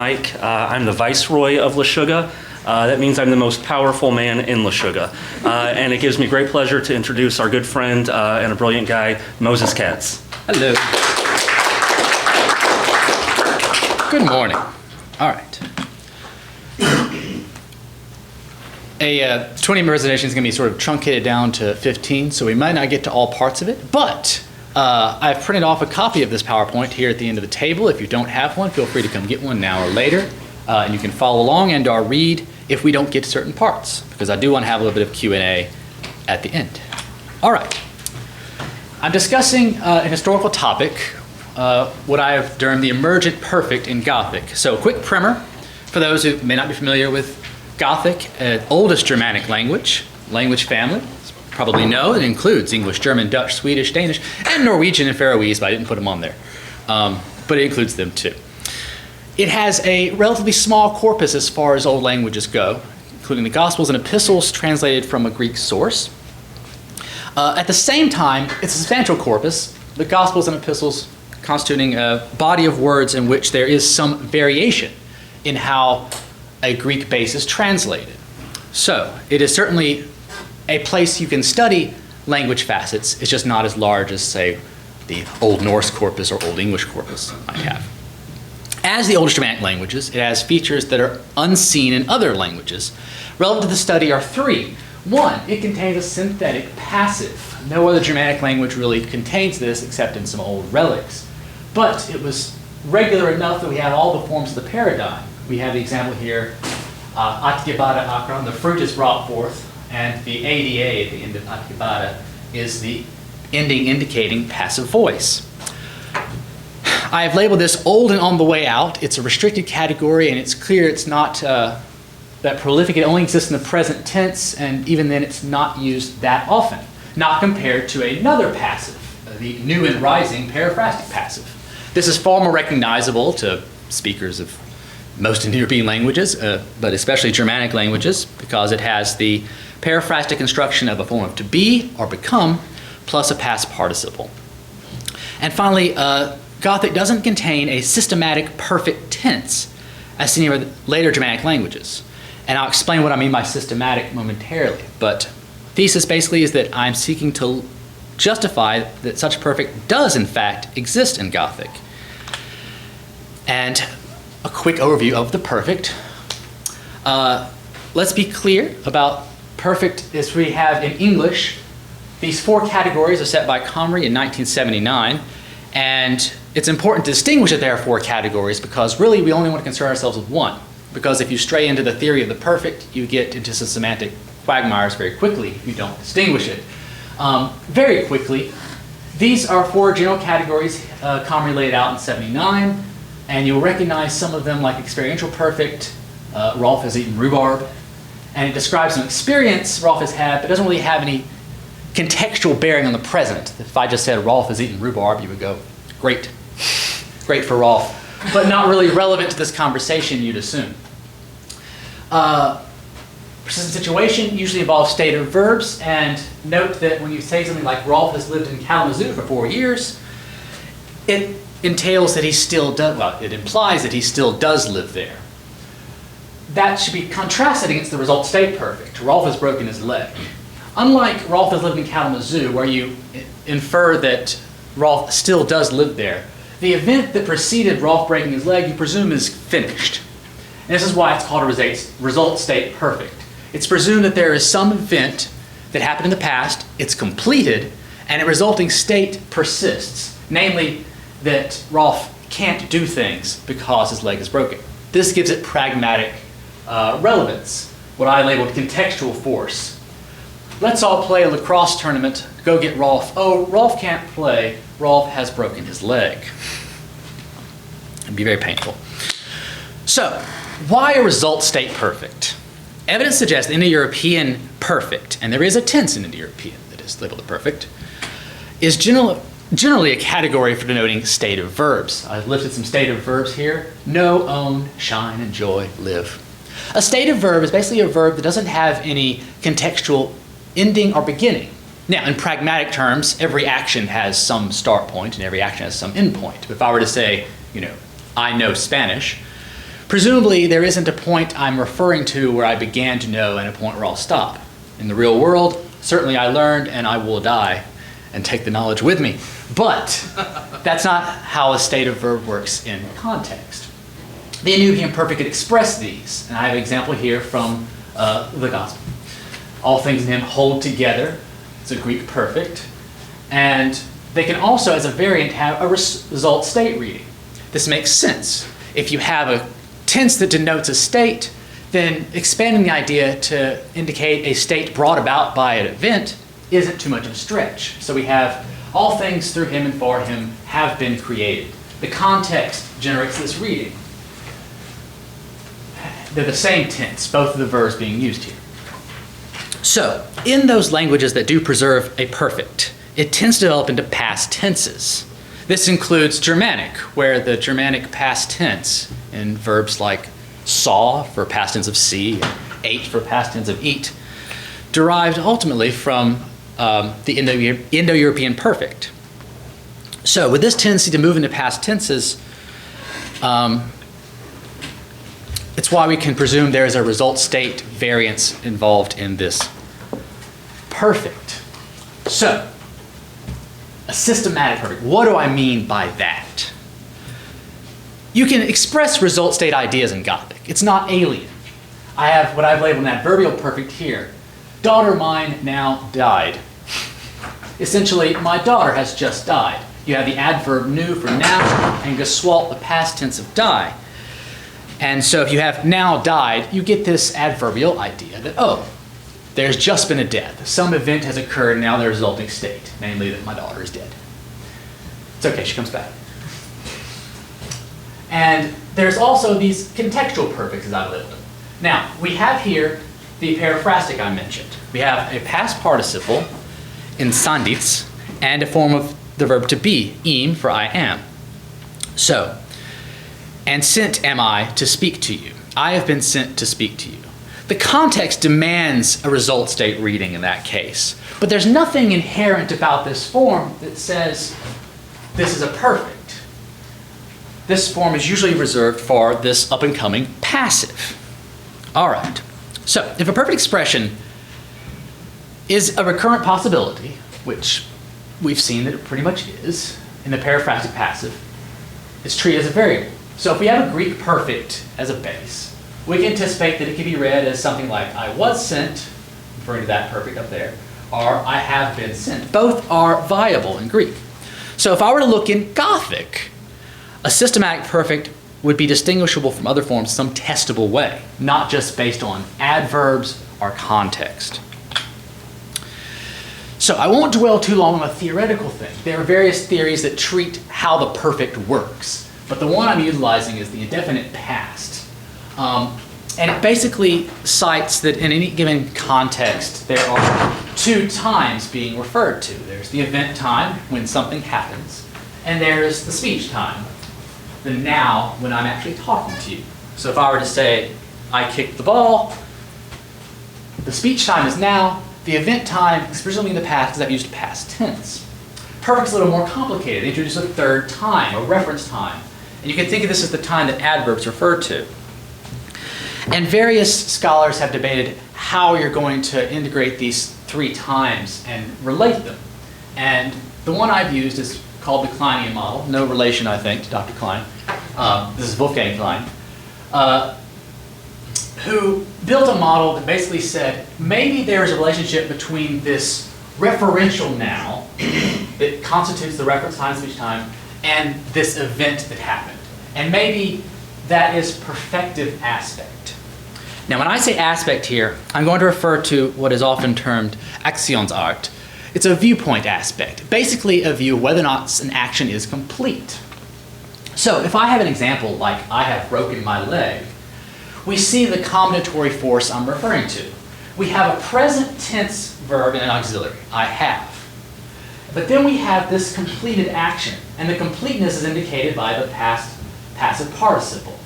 Mike. I'm the viceroy of LSUGA. That means I'm the most powerful man in LSUGA. And it gives me great pleasure to introduce our good friend and a brilliant guy, Moses Katz. Hello. Good morning. All right. A 20-minute presentation is going to be sort of truncated down to 15, so we might not get to all parts of it, but I've printed off a copy of this PowerPoint here at the end of the table. If you don't have one, feel free to come get one now or later, and you can follow along and or read if we don't get to certain parts, because I do want to have a little bit of Q&A at the end. All right. I'm discussing a historical topic, what I have termed the emergent perfect in Gothic. So a quick primer for those who may not be familiar with Gothic, oldest Germanic language family. Probably know it includes English, German, Dutch, Swedish, Danish, and Norwegian and Faroese, but I didn't put them on there. But it includes them too. It has a relatively small corpus as far as old languages go, including the Gospels and Epistles translated from a Greek source. At the same time, it's a substantial corpus, the Gospels and Epistles constituting a body of words in which there is some variation in how a Greek base is translated. So it is certainly a place you can study language facets. It's just not as large as, say, the Old Norse corpus or Old English corpus might have. As the oldest Germanic languages, it has features that are unseen in other languages. Relevant to the study are three. One, it contains a synthetic passive. No other Germanic language really contains this except in some old relics. But it was regular enough that we have all the forms of the paradigm. We have the example here, Atgebada Akram, the fruit is brought forth, and the ADA at the end of Atgebada is the ending indicating passive voice. I have labeled this old and on the way out. It's a restricted category, and it's clear it's not that prolific. It only exists in the present tense, and even then it's not used that often, not compared to another passive, the new and rising periphrastic passive. This is far more recognizable to speakers of most Indo-European languages, but especially Germanic languages, because it has the periphrastic construction of a form of to be or become plus a past participle. And finally, Gothic doesn't contain a systematic perfect tense as seen in later Germanic languages. And I'll explain what I mean by systematic momentarily. But thesis basically is that I'm seeking to justify that such perfect does in fact exist in Gothic. And a quick overview of the perfect. Let's be clear about perfect as we have in English. These four categories are set by Comrie in 1979, and it's important to distinguish that there are four categories because really we only want to concern ourselves with one, because if you stray into the theory of the perfect, you get into some semantic quagmires very quickly if you don't distinguish it. Very quickly, these are four general categories Comrie laid out in 79, and you'll recognize some of them like experiential perfect. Rolf has eaten rhubarb, and it describes an experience Rolf has had, but doesn't really have any contextual bearing on the present. If I just said Rolf has eaten rhubarb, you would go, great, great for Rolf, but not really relevant to this conversation, you'd assume. Persistent situation usually involves stative verbs, and note that when you say something like Rolf has lived in Kalamazoo for 4 years, it entails that he still does, well, it implies that he still does live there. That should be contrasted against the result state perfect. Rolf has broken his leg. Unlike Rolf has lived in Kalamazoo, where you infer that Rolf still does live there, the event that preceded Rolf breaking his leg you presume is finished. And this is why it's called a result state perfect. It's presumed that there is some event that happened in the past, it's completed, and a resulting state persists. Namely, that Rolf can't do things because his leg is broken. This gives it pragmatic relevance, what I labeled contextual force. Let's all play a lacrosse tournament, go get Rolf. Oh, Rolf can't play, Rolf has broken his leg. It'd be very painful. So, why a result state perfect? Evidence suggests Indo-European perfect, and there is a tense in Indo-European that is labeled perfect, is generally a category for denoting stative verbs. I've listed some stative verbs here. Know, own, shine, enjoy, live. A stative verb is basically a verb that doesn't have any contextual ending or beginning. Now, in pragmatic terms, every action has some start point and every action has some end point. If I were to say, I know Spanish, Presumably, there isn't a point I'm referring to where I began to know and a point where I'll stop. In the real world, certainly I learned and I will die and take the knowledge with me. But that's not how a stative verb works in context. The Indo-European imperfect could express these, and I have an example here from the Gospel. All things in him hold together. It's a Greek perfect. And they can also, as a variant, have a result state reading. This makes sense. If you have a tense that denotes a state, then expanding the idea to indicate a state brought about by an event isn't too much of a stretch. So we have all things through him and for him have been created. The context generates this reading. They're the same tense, both of the verbs being used here. So, in those languages that do preserve a perfect, it tends to develop into past tenses. This includes Germanic, where the Germanic past tense in verbs like saw for past tense of see, and ate for past tense of eat, derived ultimately from the Indo-European perfect. So with this tendency to move into past tenses, it's why we can presume there is a result state variance involved in this perfect. So, a systematic perfect. What do I mean by that? You can express result state ideas in Gothic. It's not alien. I have what I've labeled an adverbial perfect here. Daughter mine now died. Essentially, my daughter has just died. You have the adverb nu for now and geswalt, the past tense of die. And so if you have now died, you get this adverbial idea that, oh, there's just been a death. Some event has occurred and now the resulting state, namely that my daughter is dead. It's okay, she comes back. And there's also these contextual perfects, as I labeled them. Now, we have here the periphrastic I mentioned. We have a past participle in sandits and a form of the verb to be, im for I am. So, and sent am I to speak to you. I have been sent to speak to you. The context demands a result state reading in that case. But there's nothing inherent about this form that says this is a perfect. This form is usually reserved for this up-and-coming passive. All right. So if a perfect expression is a recurrent possibility, which we've seen that it pretty much is in the periphrastic passive, it's treated as a variable. So if we have a Greek perfect as a base, we can anticipate that it can be read as something like I was sent, referring to that perfect up there, or I have been sent. Both are viable in Greek. So if I were to look in Gothic, a systematic perfect would be distinguishable from other forms in some testable way, not just based on adverbs or context. So I won't dwell too long on a theoretical thing. There are various theories that treat how the perfect works, but the one I'm utilizing is the indefinite past. And it basically cites that in any given context, there are two times being referred to. There's the event time, when something happens, and there's the speech time, the now, when I'm actually talking to you. So if I were to say, I kicked the ball, the speech time is now, the event time is presumably in the past because I've used past tense. Perfect's a little more complicated. They introduce a third time, a reference time. And you can think of this as the time that adverbs refer to. And various scholars have debated how you're going to integrate these three times and relate them. And the one I've used is called the Kleinian model. No relation, I think, to Dr. Klein. This is Wolfgang Klein, who built a model that basically said maybe there is a relationship between this referential now that constitutes the reference time, speech time, and this event that happened. And maybe that is perfective aspect. Now, when I say aspect here, I'm going to refer to what is often termed Aktionsart. It's a viewpoint aspect, basically a view of whether or not an action is complete. So if I have an example like I have broken my leg, we see the combinatory force I'm referring to. We have a present tense verb and an auxiliary, I have. But then we have this completed action, and the completeness is indicated by the past passive participle.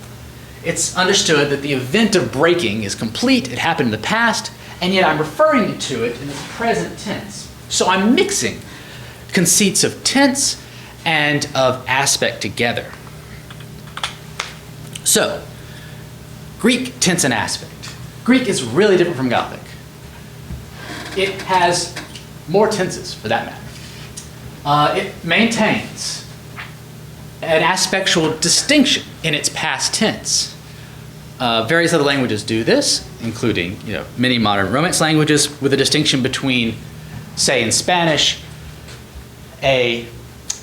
It's understood that the event of breaking is complete, it happened in the past, and yet I'm referring to it in the present tense. So I'm mixing conceits of tense and of aspect together. So, Greek tense and aspect. Greek is really different from Gothic. It has more tenses, for that matter. It maintains an aspectual distinction in its past tense. Various other languages do this, including many modern Romance languages, with a distinction between, say, in Spanish, a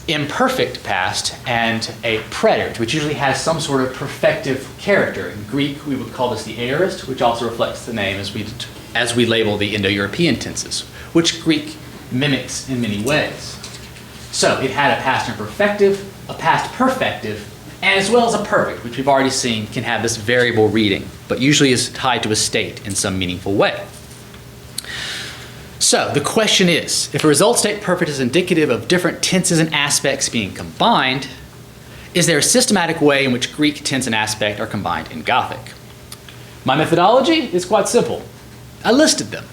imperfect past and a preterite, which usually has some sort of perfective character. In Greek, we would call this the aorist, which also reflects the name as we label the Indo-European tenses, which Greek mimics in many ways. So it had a past imperfective, a past perfective, and as well as a perfect, which we've already seen can have this variable reading, but usually is tied to a state in some meaningful way. So the question is, if a result state perfect is indicative of different tenses and aspects being combined, is there a systematic way in which Greek tense and aspect are combined in Gothic? My methodology is quite simple. I listed them.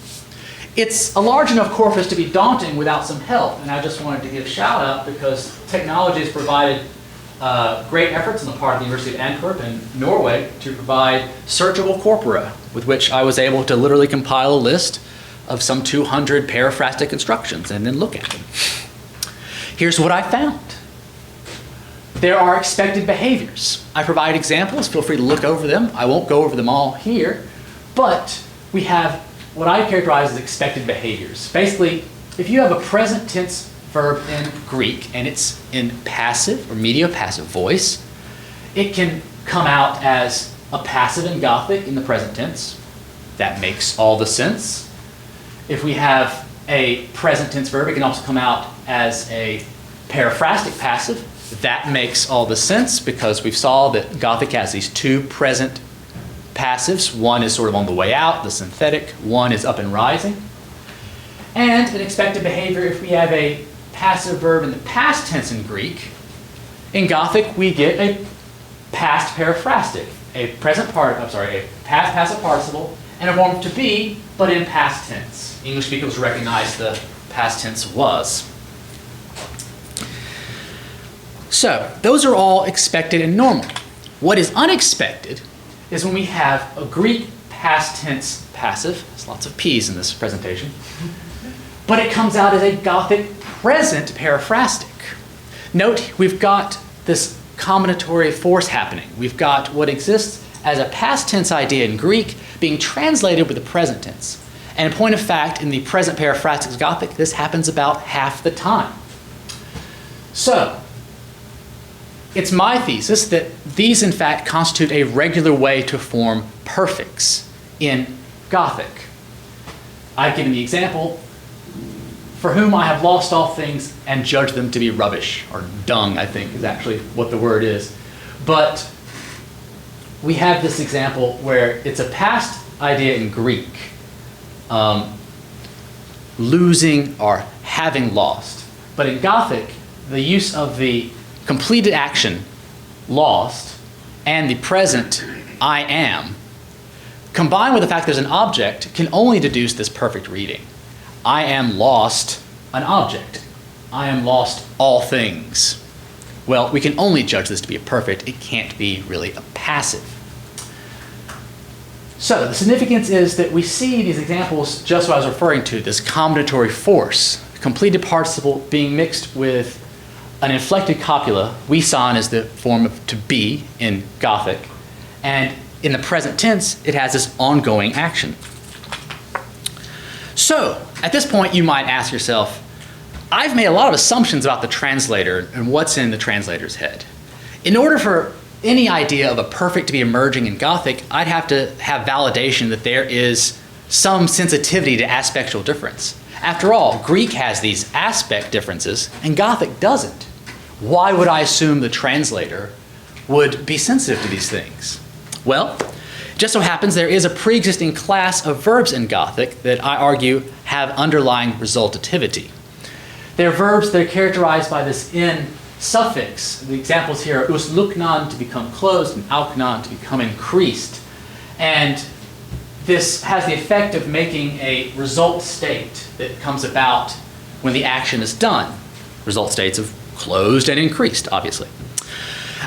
It's a large enough corpus to be daunting without some help, and I just wanted to give a shout out because technology has provided great efforts on the part of the University of Antwerp and Norway to provide searchable corpora with which I was able to literally compile a list of some 200 paraphrastic instructions and then look at them. Here's what I found. There are expected behaviors. I provide examples. Feel free to look over them. I won't go over them all here, but we have what I characterize as expected behaviors. Basically, if you have a present tense verb in Greek and it's in passive or mediopassive voice, it can come out as a passive in Gothic in the present tense. That makes all the sense. If we have a present tense verb, it can also come out as a paraphrastic passive. That makes all the sense because we saw that Gothic has these two present passives. One is sort of on the way out, the synthetic. One is up and rising. And an expected behavior if we have a passive verb in the past tense in Greek. In Gothic, we get a past paraphrastic, a past passive participle, and a form to be, but in past tense. English speakers recognize the past tense was. So, those are all expected and normal. What is unexpected is when we have a Greek past tense passive, there's lots of P's in this presentation, but it comes out as a Gothic present paraphrastic. Note, we've got this combinatory force happening. We've got what exists as a past tense idea in Greek being translated with the present tense. And in point of fact, in the present paraphrastic Gothic, this happens about half the time. So, it's my thesis that these, in fact, constitute a regular way to form perfects in Gothic. I've given the example, for whom I have lost all things and judged them to be rubbish, or dung, I think, is actually what the word is. But we have this example where it's a past idea in Greek, losing or having lost. But in Gothic, the use of the completed action, lost, and the present, I am, combined with the fact there's an object, can only deduce this perfect reading. I am lost an object. I am lost all things. Well, we can only judge this to be a perfect. It can't be really a passive. So the significance is that we see these examples, just what I was referring to, this combinatory force, completed participle being mixed with an inflected copula, we saw as the form of to be in Gothic, and in the present tense, it has this ongoing action. So, at this point, you might ask yourself, I've made a lot of assumptions about the translator and what's in the translator's head. In order for any idea of a perfect to be emerging in Gothic, I'd have to have validation that there is some sensitivity to aspectual difference. After all, Greek has these aspect differences, and Gothic doesn't. Why would I assume the translator would be sensitive to these things? Well, it just so happens there is a pre-existing class of verbs in Gothic that I argue have underlying resultativity. They're verbs that are characterized by this in suffix. The examples here are usluknan, to become closed, and auknan, to become increased. And this has the effect of making a result state that comes about when the action is done. Result states of closed and increased, obviously.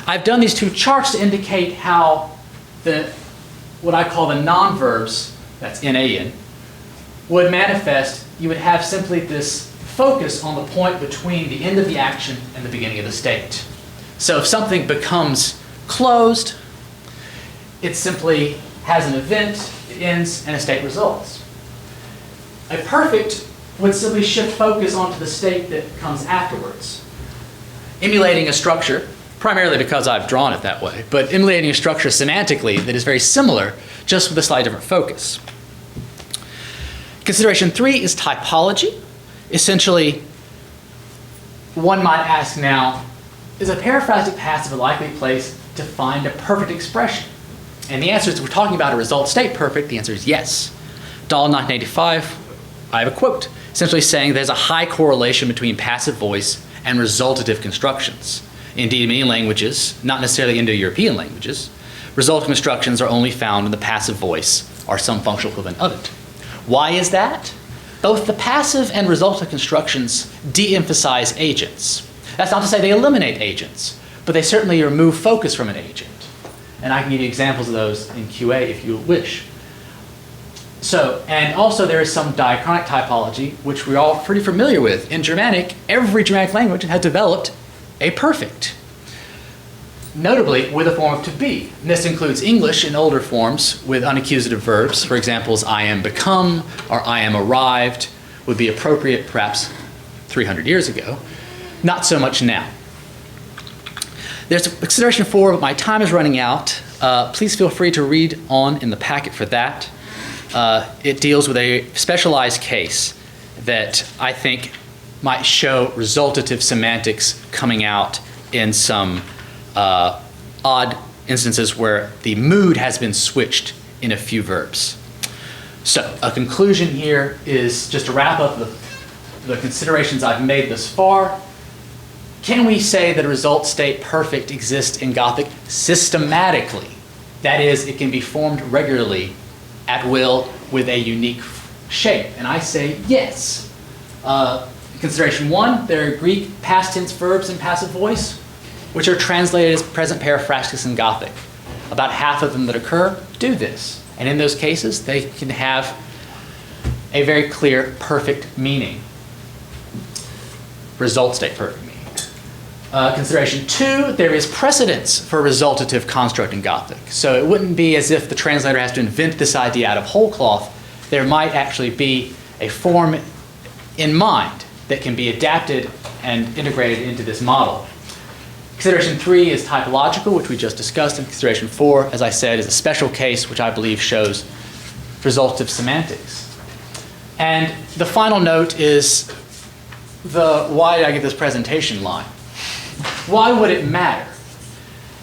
I've done these two charts to indicate how the what I call the non-verbs, that's N-A-N, would manifest, you would have simply this focus on the point between the end of the action and the beginning of the state. So if something becomes closed, it simply has an event, it ends, and a state results. A perfect would simply shift focus onto the state that comes afterwards, emulating a structure, primarily because I've drawn it that way, but emulating a structure semantically that is very similar, just with a slightly different focus. Consideration 3 is typology. Essentially, one might ask now, is a periphrastic passive a likely place to find a perfect expression? And the answer is, if we're talking about a result state perfect, the answer is yes. Dahl, 1985, I have a quote, essentially saying there's a high correlation between passive voice and resultative constructions. Indeed, in many languages, not necessarily Indo-European languages, resultative constructions are only found in the passive voice or some functional equivalent of it. Why is that? Both the passive and resultative constructions de-emphasize agents. That's not to say they eliminate agents, but they certainly remove focus from an agent. And I can give you examples of those in QA if you wish. So, and also there is some diachronic typology, which we're all pretty familiar with. In Germanic, every Germanic language has developed a perfect, notably with a form of to be. And this includes English in older forms with unaccusative verbs. For example, I am become or I am arrived would be appropriate perhaps 300 years ago. Not so much now. There's consideration 4, but my time is running out. Please feel free to read on in the packet for that. It deals with a specialized case that I think might show resultative semantics coming out in some odd instances where the mood has been switched in a few verbs. So a conclusion here is just to wrap up the considerations I've made thus far. Can we say that a result state perfect exists in Gothic systematically? That is, it can be formed regularly at will with a unique shape. And I say yes. Consideration 1, there are Greek past tense verbs in passive voice, which are translated as present periphrastic in Gothic. About half of them that occur do this. And in those cases, they can have a very clear perfect meaning. Result state perfect meaning. Consideration 2, there is precedence for resultative construct in Gothic. So it wouldn't be as if the translator has to invent this idea out of whole cloth. There might actually be a form in mind that can be adapted and integrated into this model. Consideration 3 is typological, which we just discussed, and consideration 4, as I said, is a special case which I believe shows resultative semantics. And the final note is the why did I give this presentation line? Why would it matter?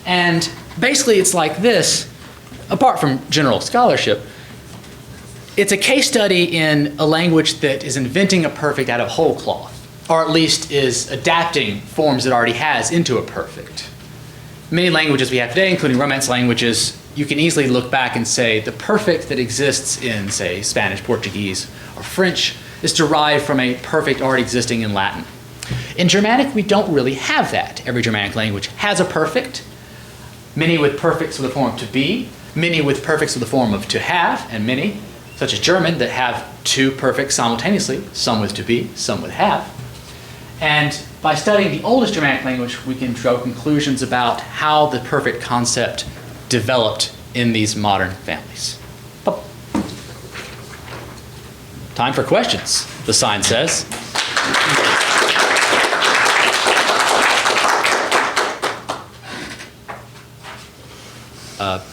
And basically it's like this, apart from general scholarship, it's a case study in a language that is inventing a perfect out of whole cloth, or at least is adapting forms it already has into a perfect. Many languages we have today, including Romance languages, you can easily look back and say the perfect that exists in, say, Spanish, Portuguese, or French is derived from a perfect already existing in Latin. In Germanic, we don't really have that. Every Germanic language has a perfect, many with perfects with the form of to be, many with perfects with the form of to have, and many, such as German, that have two perfects simultaneously, some with to be, some with have. And by studying the oldest Germanic language, we can draw conclusions about how the perfect concept developed in these modern families. Time for questions, the sign says.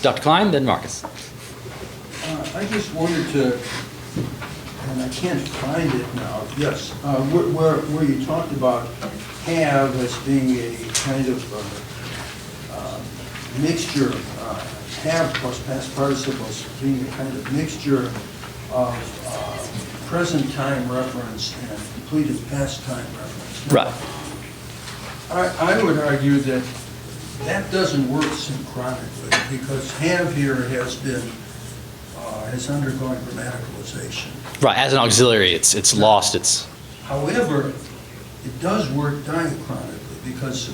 Dr. Klein, then Marcus. I just wanted to, and I can't find it now, yes, where you talked about have as being a kind of mixture, have plus past participles being a kind of mixture of present time reference and completed past time reference. Now, Right. I would argue that that doesn't work synchronically because have here has been has undergone grammaticalization. Right, as an auxiliary, it's lost its... However, it does work diachronically because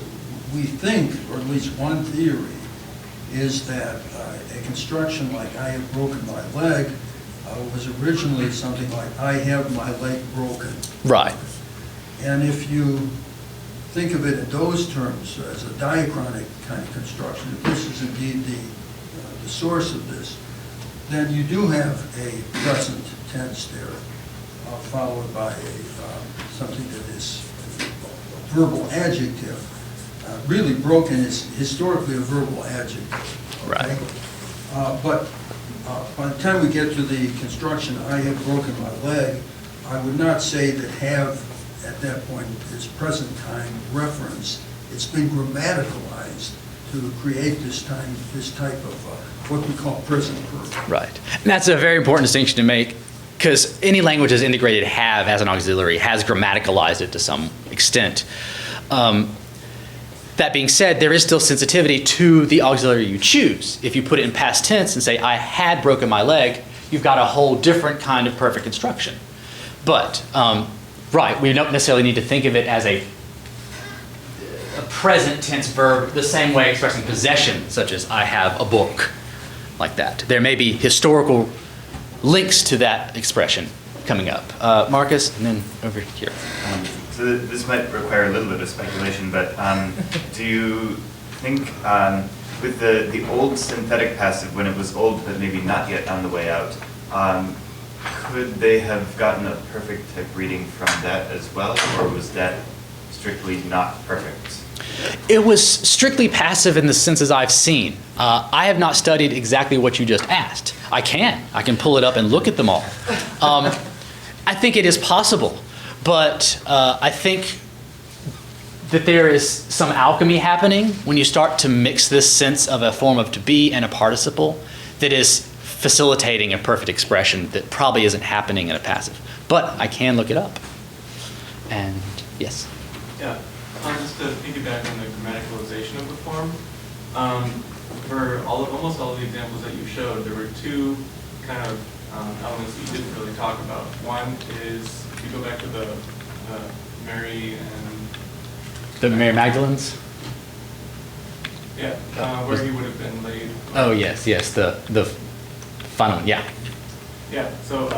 we think, or at least one theory, is that a construction like "I have broken my leg" was originally something like "I have my leg broken." Right. And if you think of it in those terms as a diachronic kind of construction, if this is indeed the source of this, then you do have a present tense there, followed by something that is a verbal adjective. Really, broken is historically a verbal adjective. Okay? Right. But by the time we get to the construction, "I have broken my leg," I would not say that "have" at that point is present time reference. It's been grammaticalized to create this type of what we call present perfect. Right. And that's a very important distinction to make, because any language that's integrated have as an auxiliary has grammaticalized it to some extent. That being said, there is still sensitivity to the auxiliary you choose. If you put it in past tense and say, "I had broken my leg," you've got a whole different kind of perfect construction. But, right, we don't necessarily need to think of it as a present tense verb the same way expressing possession, such as "I have a book," like that. There may be historical links to that expression coming up. Marcus, and then over here. So this might require a little bit of speculation, but do you think with the old synthetic passive, when it was old but maybe not yet on the way out, could they have gotten a perfect type reading from that as well, or was that strictly not perfect? It was strictly passive in the senses I've seen. I have not studied exactly what you just asked. I can pull it up and look at them all. I think it is possible, but I think that there is some alchemy happening when you start to mix this sense of a form of to be and a participle that is facilitating a perfect expression that probably isn't happening in a passive. But I can look it up. And yes. Yeah, just to piggyback on the grammaticalization of the form, for almost all of the examples that you showed, there were two kind of elements that you didn't really talk about. One is, if you go back to the Mary and... The Mary Magdalene's? Yeah, where he would have been laid. Oh, yes, the final, yeah. Yeah, so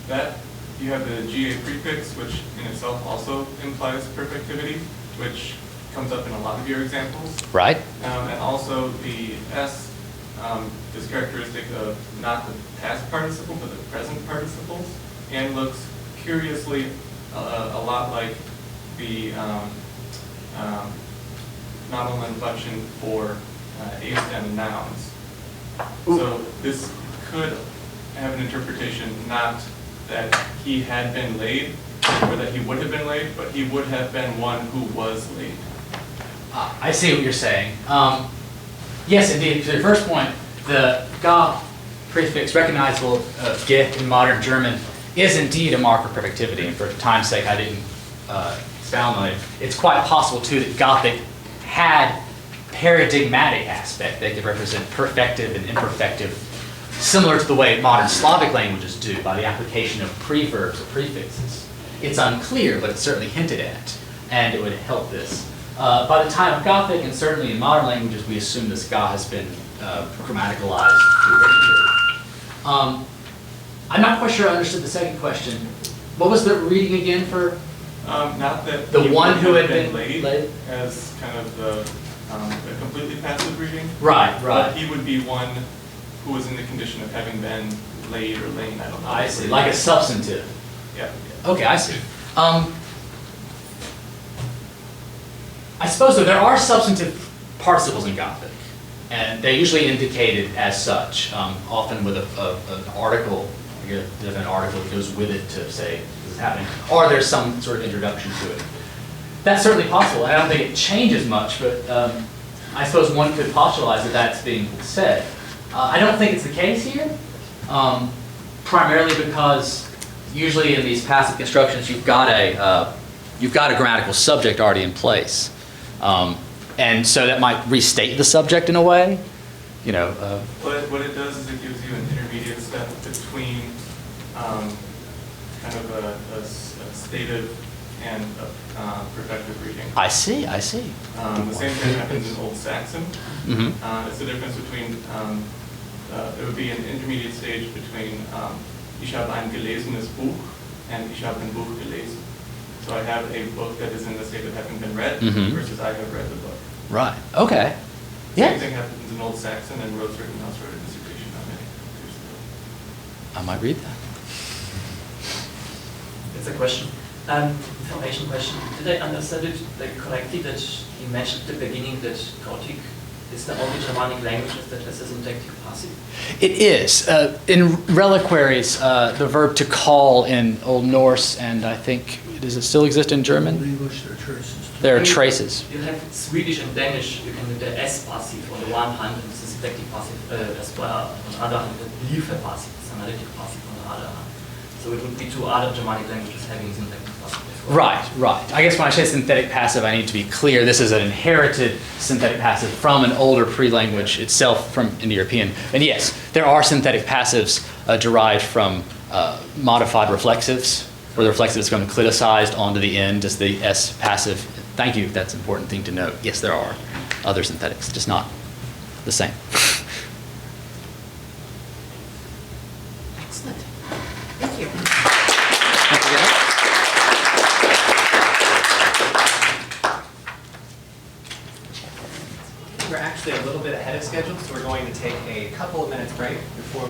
that you have the GA prefix, which in itself also implies perfectivity, which comes up in a lot of your examples. Right. And also the S is characteristic of not the past participle, but the present participles, and looks curiously a lot like the nominal inflection for A-stem nouns. Ooh. So this could have an interpretation not that he had been laid, or that he would have been laid, but he would have been one who was laid. I see what you're saying. Yes, indeed. To the first point, the ga prefix recognizable of ge in modern German is indeed a mark of perfectivity, and for time's sake I didn't expound on it. It's quite possible too that Gothic had paradigmatic aspect. They could represent perfective and imperfective, similar to the way modern Slavic languages do by the application of preverbs or prefixes. It's unclear, but it's certainly hinted at, and it would help this. By the time of Gothic, and certainly in modern languages, we assume this ga has been grammaticalized to a great degree. I'm not quite sure I understood the second question. What was the reading again for? Not that the he one would who have had been laid laid? as kind of the completely passive reading. Right, But right. he would be one who was in the condition of having been laid or lain. I don't know. I see, like a substantive. Yeah. Okay, I see. I suppose though there are substantive participles in Gothic, and they're usually indicated as such, often with an article, an article that goes with it to say this is happening, or there's some sort of introduction to it. That's certainly possible. I don't think it changes much, but I suppose one could postulate that that's being said. I don't think it's the case here, primarily because usually in these passive constructions you've got a grammatical subject already in place, and so that might restate the subject in a way. You know. What it does is it gives you an intermediate step between kind of a stative and perfective reading. I see, I see. The same thing happens in Old Saxon. Mhm. It's the difference between, it would be an intermediate stage between ich habe ein gelesenes Buch and ich habe ein Buch gelesen. So I have a book that is in the state of having been read Mhm. versus I have read the book. Right, okay. Same Yeah, thing happens in Old Saxon, and Rose Rittenhouse wrote a dissertation on it years ago. I might read that. It's a question. Information question. Did I understand it correctly that you mentioned at the beginning that Gothic is the only Germanic language that has a syntactic passive? It is. In reliquaries, the verb to call in Old Norse, and I think, does it still exist in In German? English, there are traces. There are traces. You have Swedish and Danish, you can do the S passive on the one hand, and it's a syntactic passive as well. On the other hand, the Liefer passive, it's analytic passive on the other hand. So it would be two other Germanic languages having syntactic passive as well. Right, right. I guess when I say synthetic passive, I need to be clear. This is an inherited synthetic passive from an older pre-language itself from Indo-European. And yes, there are synthetic passives derived from modified reflexives, where the reflexive is going cliticized onto the end as the S passive. Thank you, that's an important thing to note. Yes, there are other synthetics, just not the same. Excellent. Thank you. Thank you. We're actually a little bit ahead of schedule, so we're going to take a couple of minutes break before